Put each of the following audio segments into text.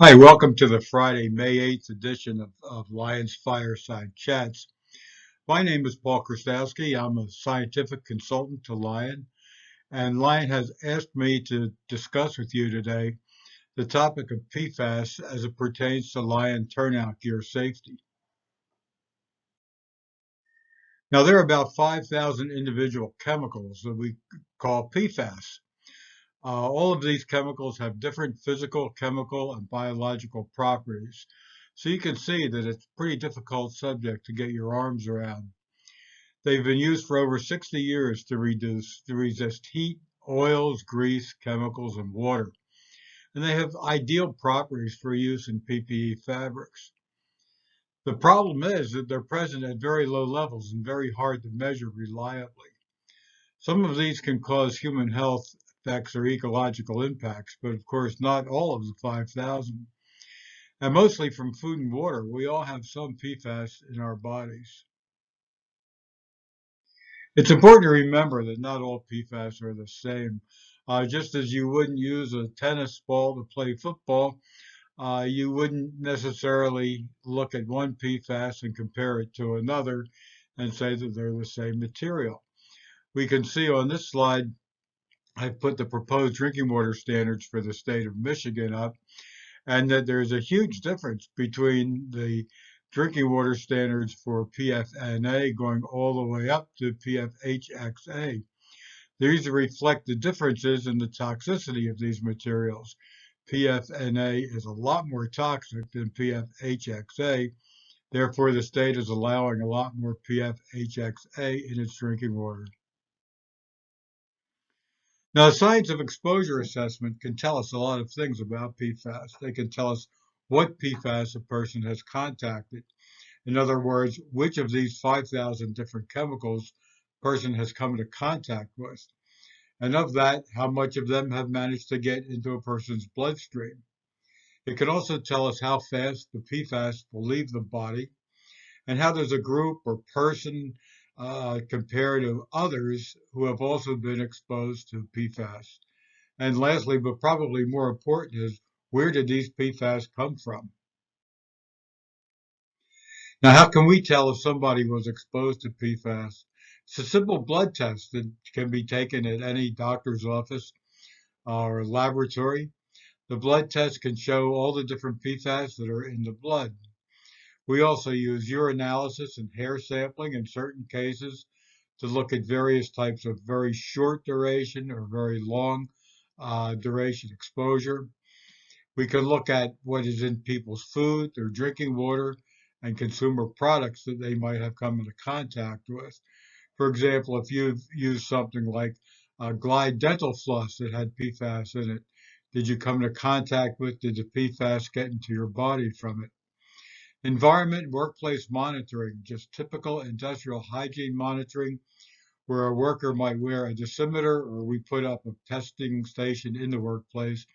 Hi, welcome to the Friday, May 8th edition of Lion's Fireside Chats. My name is Paul Krastowski. I'm a scientific consultant to Lion, and Lion has asked me to discuss with you today the topic of PFAS as it pertains to LION Turnout Gear Safety. Now, there are about 5,000 individual chemicals that we call PFAS. All of these chemicals have different physical, chemical, and biological properties. So you can see that it's a pretty difficult subject to get your arms around. They've been used for over 60 years to resist heat, oils, grease, chemicals, and water. And they have ideal properties for use in PPE fabrics. The problem is that they're present at very low levels and very hard to measure reliably. Some of these can cause human health effects or ecological impacts, but of course not all of the 5,000. And mostly from food and water, we all have some PFAS in our bodies. It's important to remember that not all PFAS are the same. Just as you wouldn't use a tennis ball to play football, you wouldn't necessarily look at one PFAS and compare it to another and say that they're the same material. We can see on this slide I've put the proposed drinking water standards for the state of Michigan up, and that there's a huge difference between the drinking water standards for PFNA going all the way up to PFHXA. These reflect the differences in the toxicity of these materials. PFNA is a lot more toxic than PFHXA, therefore the state is allowing a lot more PFHXA in its drinking water. Now, science of exposure assessment can tell us a lot of things about PFAS. They can tell us what PFAS a person has contacted. In other words, which of these 5,000 different chemicals a person has come into contact with. And of that, how much of them have managed to get into a person's bloodstream. It can also tell us how fast the PFAS will leave the body and how there's a group or person compared to others who have also been exposed to PFAS. And lastly, but probably more important, is where did these PFAS come from? Now, how can we tell if somebody was exposed to PFAS? It's a simple blood test that can be taken at any doctor's office or laboratory. The blood test can show all the different PFAS that are in the blood. We also use urinalysis and hair sampling in certain cases to look at various types of very short duration or very long duration exposure. We can look at what is in people's food, their drinking water, and consumer products that they might have come into contact with. For example, if you've used something like Glide dental floss that had PFAS in it, did you come into contact with? Did the PFAS get into your body from it? Environment and workplace monitoring, just typical industrial hygiene monitoring, where a worker might wear a dosimeter or we put up a testing station in the workplace.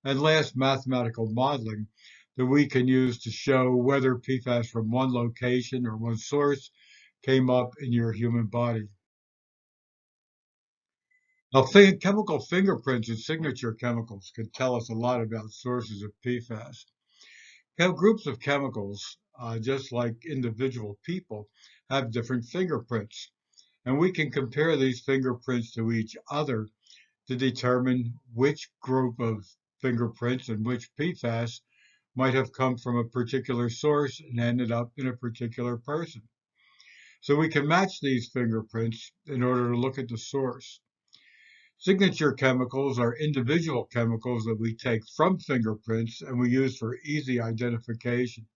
And last, mathematical modeling that we can use to show whether PFAS from one location or one source came up in your human body. Now, chemical fingerprints and signature chemicals can tell us a lot about sources of PFAS. Groups of chemicals, just like individual people, have different fingerprints. And we can compare these fingerprints to each other to determine which group of fingerprints and which PFAS might have come from a particular source and ended up in a particular person. So we can match these fingerprints in order to look at the source. Signature chemicals are individual chemicals that we take from fingerprints and we use for easy identification.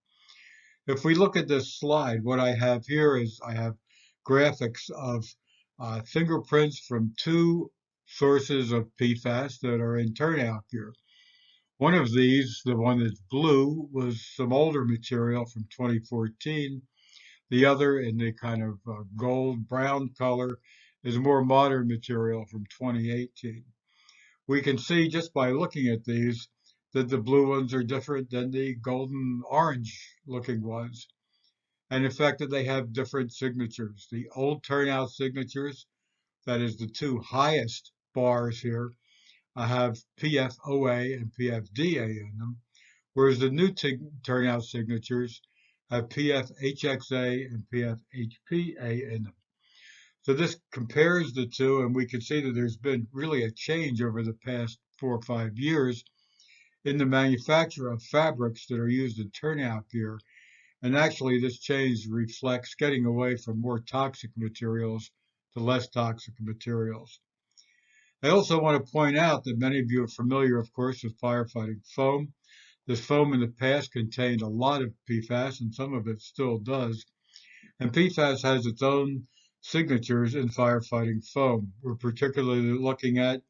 If we look at this slide, what I have here is I have graphics of fingerprints from two sources of PFAS that are in turnout gear. One of these, the one that's blue, was some older material from 2014. The other, in the kind of gold brown color, is more modern material from 2018. We can see just by looking at these that the blue ones are different than the golden orange looking ones. And in fact, that they have different signatures. The old turnout signatures, that is the two highest bars here, have PFOA and PFDA in them, whereas the new turnout signatures have PFHXA and PFHPA in them. So this compares the two, and we can see that there's been really a change over the past 4 or 5 years in the manufacture of fabrics that are used in turnout gear. And actually, this change reflects getting away from more toxic materials to less toxic materials. I also want to point out that many of you are familiar, of course, with firefighting foam. This foam in the past contained a lot of PFAS, and some of it still does. And PFAS has its own signatures in firefighting foam. We're particularly looking at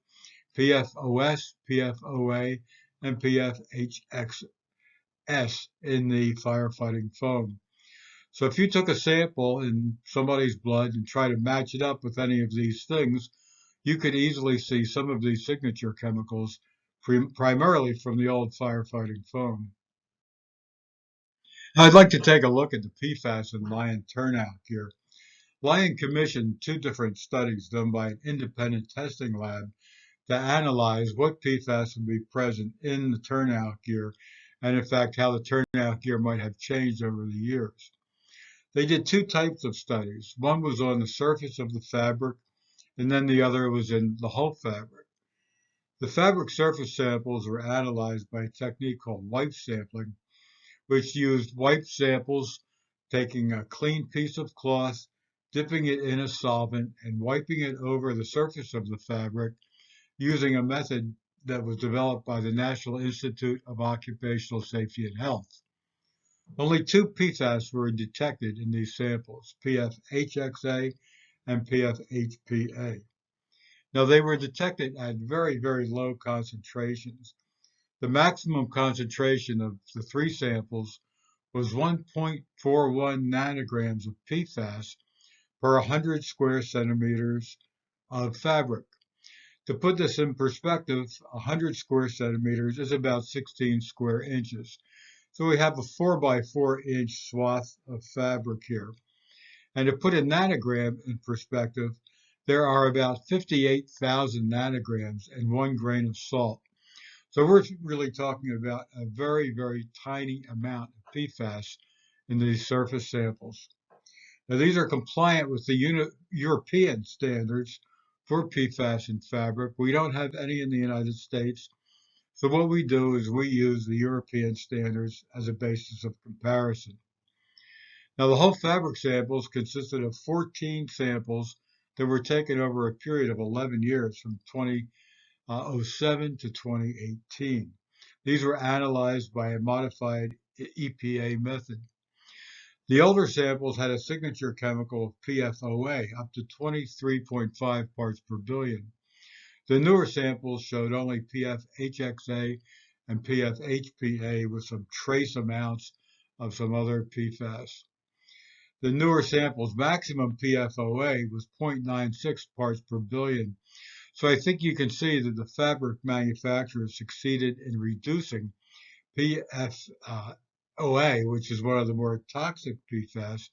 PFOS, PFOA, and PFHXS in the firefighting foam. So if you took a sample in somebody's blood and try to match it up with any of these things, you could easily see some of these signature chemicals primarily from the old firefighting foam. Now, I'd like to take a look at the PFAS in LION Turnout Gear. LION commissioned 2 different studies done by an independent testing lab to analyze what PFAS would be present in the turnout gear and, in fact, how the turnout gear might have changed over the years. They did 2 types of studies. One was on the surface of the fabric, and then the other was in the whole fabric. The fabric surface samples were analyzed by a technique called wipe sampling, which used wipe samples, taking a clean piece of cloth, dipping it in a solvent, and wiping it over the surface of the fabric using a method that was developed by the National Institute of Occupational Safety and Health. Only 2 PFAS were detected in these samples, PFHXA and PFHPA. Now, they were detected at very, very low concentrations. The maximum concentration of the 3 samples was 1.41 nanograms of PFAS per 100 square centimeters of fabric. To put this in perspective, 100 square centimeters is about 16 square inches. So we have a 4 by 4 inch swath of fabric here. And to put a nanogram in perspective, there are about 58,000 nanograms in 1 grain of salt. So we're really talking about a very, very tiny amount of PFAS in these surface samples. Now, these are compliant with the European standards for PFAS in fabric. We don't have any in the United States. So what we do is we use the European standards as a basis of comparison. Now, the whole fabric samples consisted of 14 samples that were taken over a period of 11 years from 2007 to 2018. These were analyzed by a modified EPA method. The older samples had a signature chemical of PFOA up to 23.5 parts per billion. The newer samples showed only PFHXA and PFHPA with some trace amounts of some other PFAS. The newer samples' maximum PFOA was 0.96 parts per billion. So I think you can see that the fabric manufacturers succeeded in reducing PFOA, which is one of the more toxic PFAS,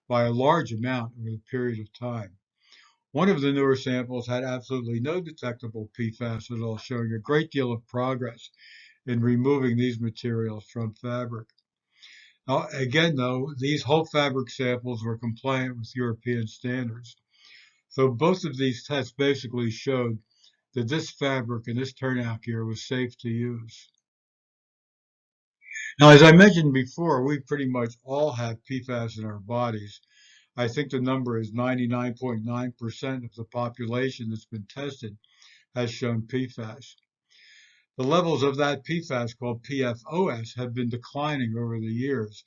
by a large amount over the period of time. One of the newer samples had absolutely no detectable PFAS at all, showing a great deal of progress in removing these materials from fabric. Now, again, though, these whole fabric samples were compliant with European standards. So both of these tests basically showed that this fabric and this turnout gear was safe to use. Now, as I mentioned before, we pretty much all have PFAS in our bodies. I think the number is 99.9% of the population that's been tested has shown PFAS. The levels of that PFAS called PFOS have been declining over the years.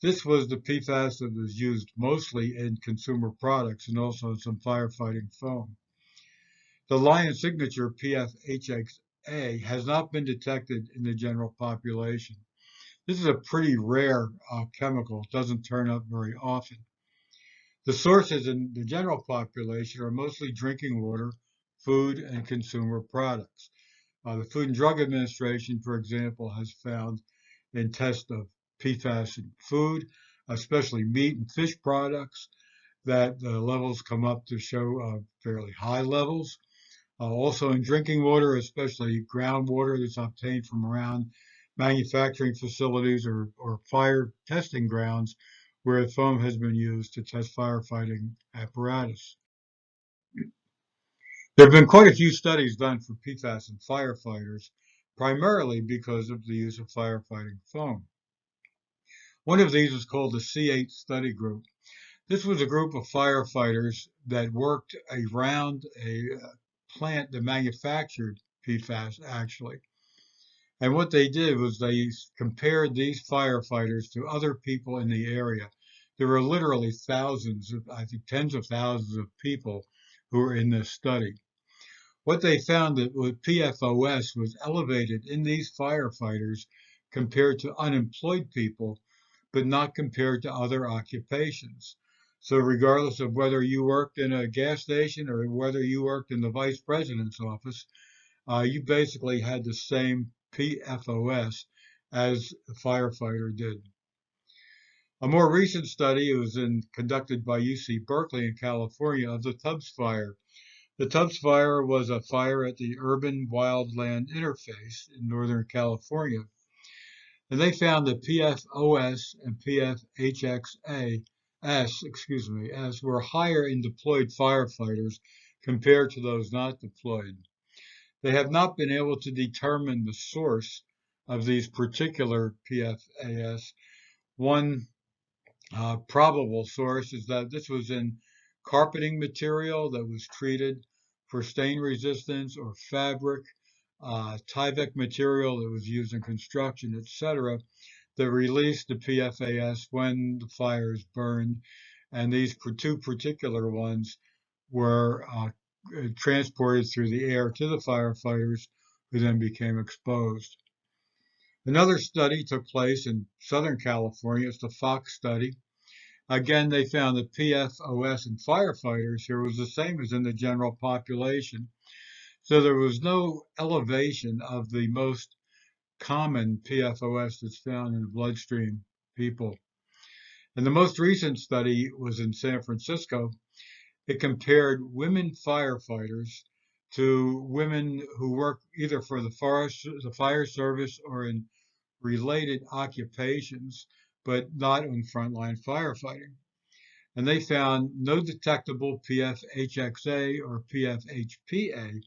This was the PFAS that was used mostly in consumer products and also in some firefighting foam. The LION signature PFHXA has not been detected in the general population. This is a pretty rare chemical. It doesn't turn up very often. The sources in the general population are mostly drinking water, food, and consumer products. The Food and Drug Administration, for example, has found in tests of PFAS in food, especially meat and fish products, that the levels come up to show fairly high levels. Also in drinking water, especially groundwater that's obtained from around manufacturing facilities or fire testing grounds where foam has been used to test firefighting apparatus. There have been quite a few studies done for PFAS in firefighters, primarily because of the use of firefighting foam. One of these is called the C8 study group. This was a group of firefighters that worked around a plant that manufactured PFAS, actually. And what they did was they compared these firefighters to other people in the area. There were literally thousands, I think tens of thousands of people who were in this study. What they found that PFOS was elevated in these firefighters compared to unemployed people, but not compared to other occupations. So regardless of whether you worked in a gas station or whether you worked in the vice president's office, you basically had the same PFOS as the firefighter did. A more recent study was conducted by UC Berkeley in California of the Tubbs Fire. The Tubbs Fire was a fire at the urban wildland interface in Northern California. And they found that PFOS and PFHXAS were higher in deployed firefighters compared to those not deployed. They have not been able to determine the source of these particular PFAS. One probable source is that this was in carpeting material that was treated for stain resistance, or fabric, Tyvek material that was used in construction, etc., that released the PFAS when the fires burned. And these two particular ones were transported through the air to the firefighters, who then became exposed. Another study took place in Southern California. It's the Fox study. Again, they found that PFOS in firefighters here was the same as in the general population. So there was no elevation of the most common PFOS that's found in the bloodstream people. And the most recent study was in San Francisco. It compared women firefighters to women who work either for the fire service or in related occupations, but not in frontline firefighting. And they found no detectable PFHXA or PFHPA,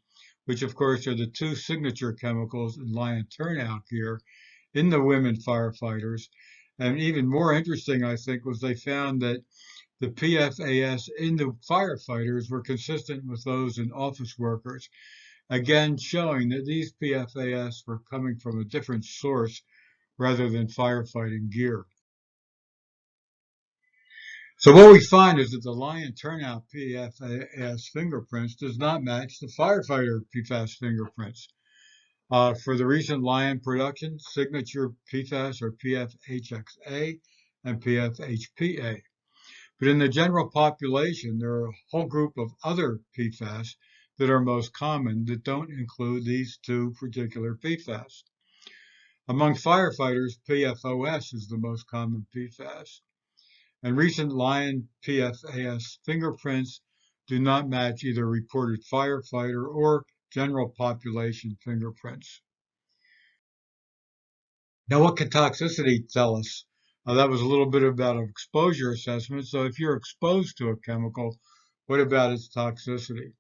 which of course are the two signature chemicals in LION Turnout Gear, in the women firefighters. And even more interesting, I think, was they found that the PFAS in the firefighters were consistent with those in office workers, again showing that these PFAS were coming from a different source rather than firefighting gear. So what we find is that the LION Turnout PFAS fingerprints does not match the firefighter PFAS fingerprints. For the recent LION production, signature PFAS are PFHXA and PFHPA. But in the general population, there are a whole group of other PFAS that are most common that don't include these two particular PFAS. Among firefighters, PFOS is the most common PFAS. And recent LION PFAS fingerprints do not match either reported firefighter or general population fingerprints. Now, what can toxicity tell us? That was a little bit about an exposure assessment. So if you're exposed to a chemical, what about its toxicity?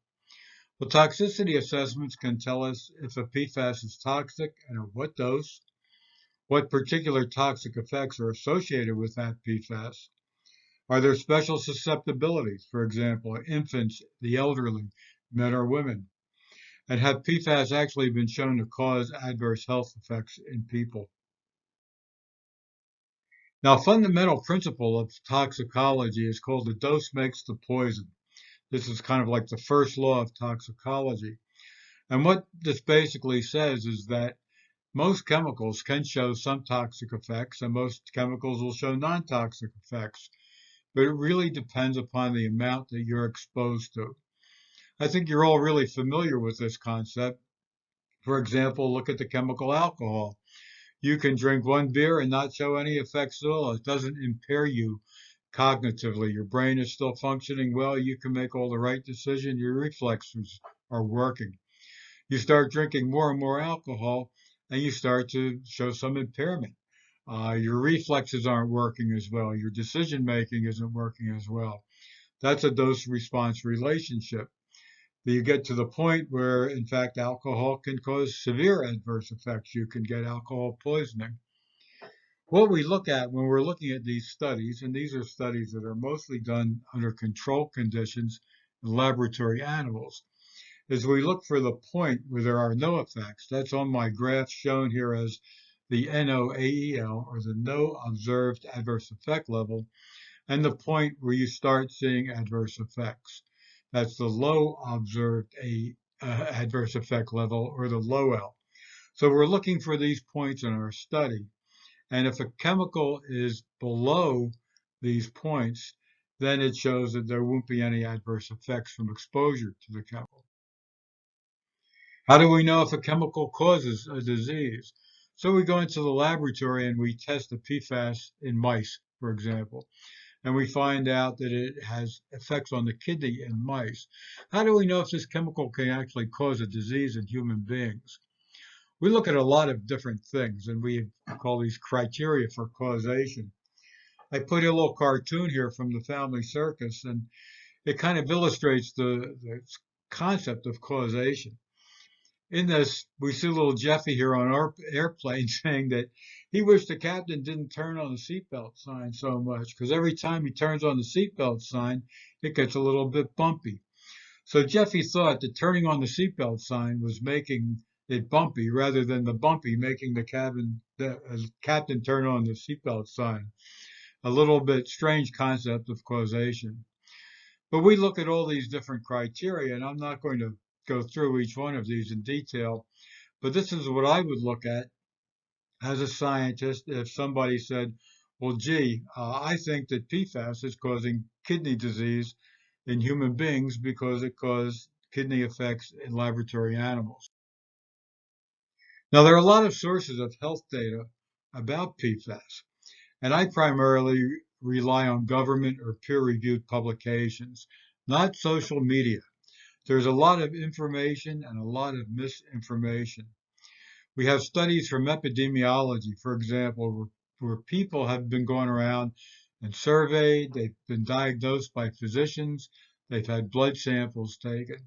Well, toxicity assessments can tell us if a PFAS is toxic and at what dose, what particular toxic effects are associated with that PFAS. Are there special susceptibilities, for example, infants, the elderly, men or women? And have PFAS actually been shown to cause adverse health effects in people? Now, a fundamental principle of toxicology is called the dose makes the poison. This is kind of like the first law of toxicology. And what this basically says is that most chemicals can show some toxic effects, and most chemicals will show non-toxic effects. But it really depends upon the amount that you're exposed to. I think you're all really familiar with this concept. For example, look at the chemical alcohol. You can drink one beer and not show any effects at all. It doesn't impair you cognitively. Your brain is still functioning well. You can make all the right decisions. Your reflexes are working. You start drinking more and more alcohol, and you start to show some impairment. Your reflexes aren't working as well. Your decision making isn't working as well. That's a dose response relationship. You get to the point where, in fact, alcohol can cause severe adverse effects. You can get alcohol poisoning. What we look at when we're looking at these studies, and these are studies that are mostly done under controlled conditions in laboratory animals, is we look for the point where there are no effects. That's on my graph shown here as the NOAEL, or the no observed adverse effect level, and the point where you start seeing adverse effects. That's the low observed adverse effect level, or the low L. So we're looking for these points in our study. And if a chemical is below these points, then it shows that there won't be any adverse effects from exposure to the chemical. How do we know if a chemical causes a disease? So we go into the laboratory and we test the PFAS in mice, for example, and we find out that it has effects on the kidney in mice. How do we know if this chemical can actually cause a disease in human beings? We look at a lot of different things, and we call these criteria for causation. I put a little cartoon here from the family circus, and it kind of illustrates the concept of causation. In this, we see little Jeffy here on our airplane saying that he wished the captain didn't turn on the seatbelt sign so much, because every time he turns on the seatbelt sign, it gets a little bit bumpy. So Jeffy thought that turning on the seatbelt sign was making it bumpy, rather than the bumpy making the captain turn on the seatbelt sign. A little bit strange concept of causation. But we look at all these different criteria, and I'm not going to go through each one of these in detail, but this is what I would look at as a scientist if somebody said, well, gee, I think that PFAS is causing kidney disease in human beings because it caused kidney effects in laboratory animals. Now, there are a lot of sources of health data about PFAS, and I primarily rely on government or peer-reviewed publications, not social media. There's a lot of information and a lot of misinformation. We have studies from epidemiology, for example, where people have been going around and surveyed, they've been diagnosed by physicians, they've had blood samples taken.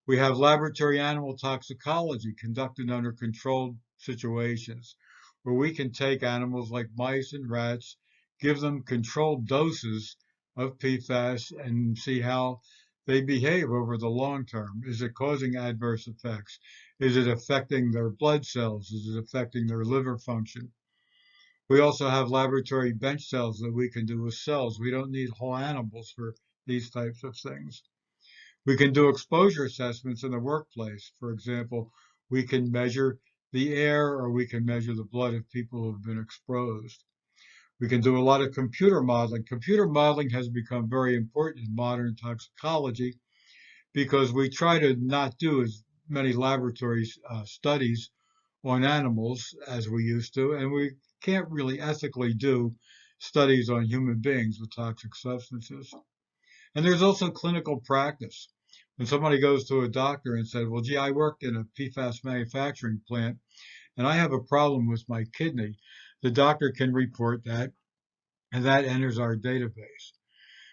We have laboratory animal toxicology conducted under controlled situations, where we can take animals like mice and rats, give them controlled doses of PFAS, and see how they behave over the long term. Is it causing adverse effects? Is it affecting their blood cells? Is it affecting their liver function? We also have laboratory bench cells that we can do with cells. We don't need whole animals for these types of things. We can do exposure assessments in the workplace. For example, we can measure the air, or we can measure the blood of people who have been exposed. We can do a lot of computer modeling. Computer modeling has become very important in modern toxicology because we try to not do as many laboratory studies on animals as we used to, and we can't really ethically do studies on human beings with toxic substances. And there's also clinical practice. When somebody goes to a doctor and says, well, gee, I worked in a PFAS manufacturing plant and I have a problem with my kidney, the doctor can report that, and that enters our database.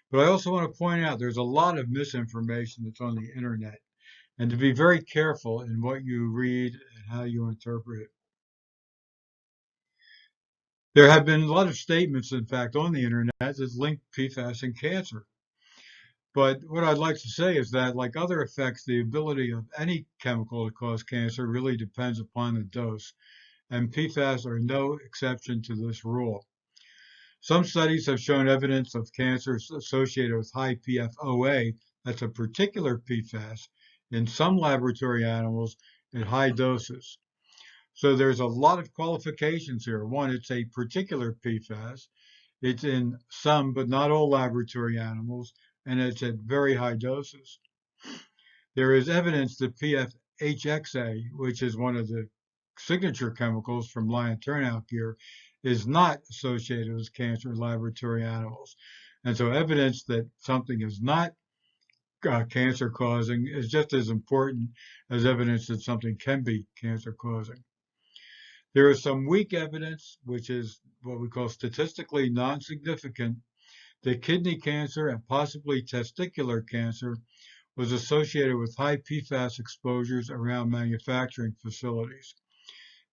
But I also want to point out there's a lot of misinformation that's on the internet, and to be very careful in what you read and how you interpret it. There have been a lot of statements, in fact, on the internet that link PFAS and cancer. But what I'd like to say is that, like other effects, the ability of any chemical to cause cancer really depends upon the dose, and PFAS are no exception to this rule. Some studies have shown evidence of cancers associated with high PFOA, that's a particular PFAS, in some laboratory animals at high doses. So there's a lot of qualifications here. One, it's a particular PFAS. It's in some, but not all laboratory animals, and it's at very high doses. There is evidence that PFHXA, which is one of the signature chemicals from LION Turnout Gear, is not associated with cancer in laboratory animals. And so evidence that something is not cancer causing is just as important as evidence that something can be cancer causing. There is some weak evidence, which is what we call statistically non-significant, that kidney cancer and possibly testicular cancer was associated with high PFAS exposures around manufacturing facilities.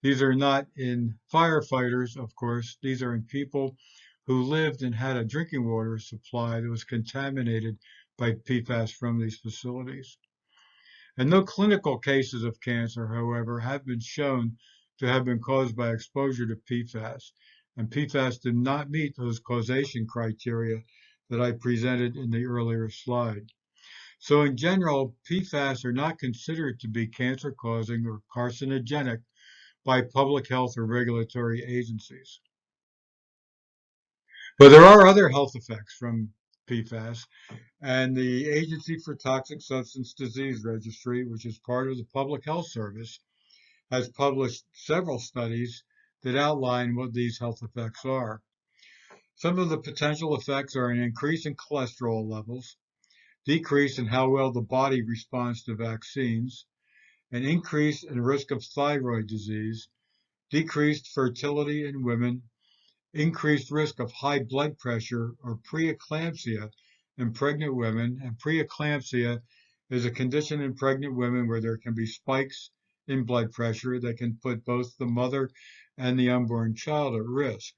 These are not in firefighters, of course. These are in people who lived and had a drinking water supply that was contaminated by PFAS from these facilities. And no clinical cases of cancer, however, have been shown to have been caused by exposure to PFAS. And PFAS did not meet those causation criteria that I presented in the earlier slide. So in general, PFAS are not considered to be cancer-causing or carcinogenic by public health or regulatory agencies. But there are other health effects from PFAS, and the Agency for Toxic Substance Disease Registry, which is part of the Public Health Service, has published several studies that outline what these health effects are. Some of the potential effects are an increase in cholesterol levels, decrease in how well the body responds to vaccines, an increase in risk of thyroid disease, decreased fertility in women, increased risk of high blood pressure or preeclampsia in pregnant women. And preeclampsia is a condition in pregnant women where there can be spikes in blood pressure that can put both the mother and the unborn child at risk,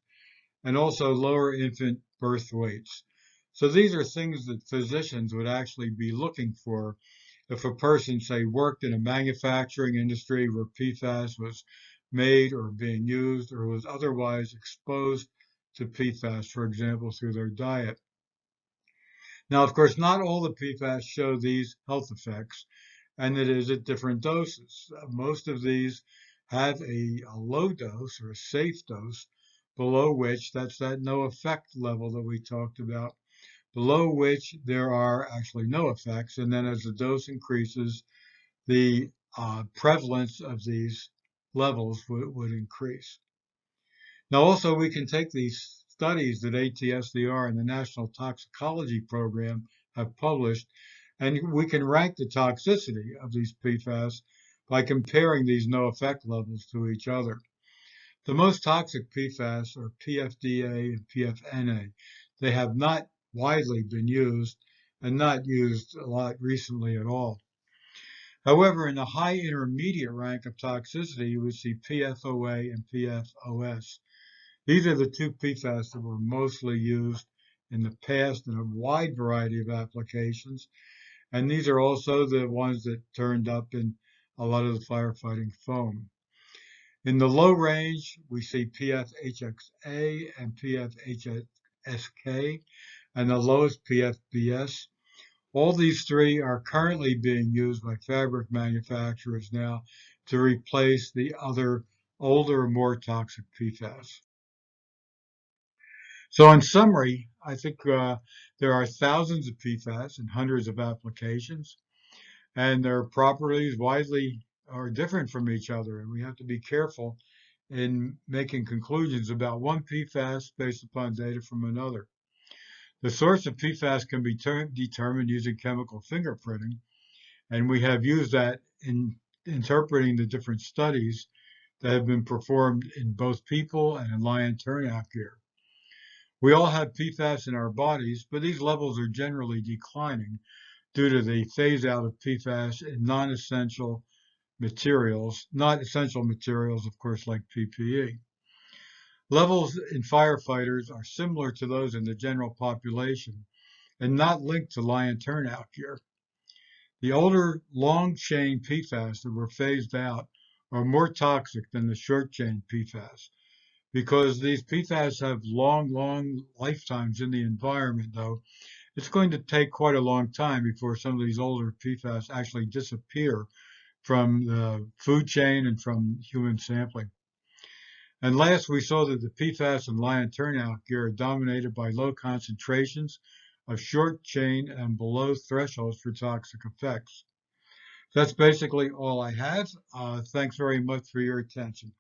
and also lower infant birth weights. So these are things that physicians would actually be looking for if a person, say, worked in a manufacturing industry where PFAS was made or being used or was otherwise exposed to PFAS, for example, through their diet. Now, of course, not all the PFAS show these health effects, and it is at different doses. Most of these have a low dose or a safe dose, below which, that's that no effect level that we talked about, below which there are actually no effects. And then as the dose increases, the prevalence of these levels would increase. Now, also, we can take these studies that ATSDR and the National Toxicology Program have published, and we can rank the toxicity of these PFAS by comparing these no effect levels to each other. The most toxic PFAS are PFDA and PFNA. They have not widely been used and not used a lot recently at all. However, in the high intermediate rank of toxicity, you would see PFOA and PFOS. These are the two PFAS that were mostly used in the past in a wide variety of applications. And these are also the ones that turned up in a lot of the firefighting foam. In the low range, we see PFHXA and PFHSK, and the lowest PFBS. All these three are currently being used by fabric manufacturers now to replace the other older, more toxic PFAS. So in summary, I think there are thousands of PFAS and hundreds of applications, and their properties widely are different from each other, and we have to be careful in making conclusions about one PFAS based upon data from another. The source of PFAS can be determined using chemical fingerprinting, and we have used that in interpreting the different studies that have been performed in both people and in LION Turnout Gear. We all have PFAS in our bodies, but these levels are generally declining due to the phase out of PFAS in non-essential materials, not essential materials, of course, like PPE. Levels in firefighters are similar to those in the general population and not linked to LION Turnout Gear. The older long-chain PFAS that were phased out are more toxic than the short-chain PFAS. Because these PFAS have long lifetimes in the environment, though, it's going to take quite a long time before some of these older PFAS actually disappear from the food chain and from human sampling. And last, we saw that the PFAS in LION Turnout Gear are dominated by low concentrations of short chain and below thresholds for toxic effects. That's basically all I have. Thanks very much for your attention.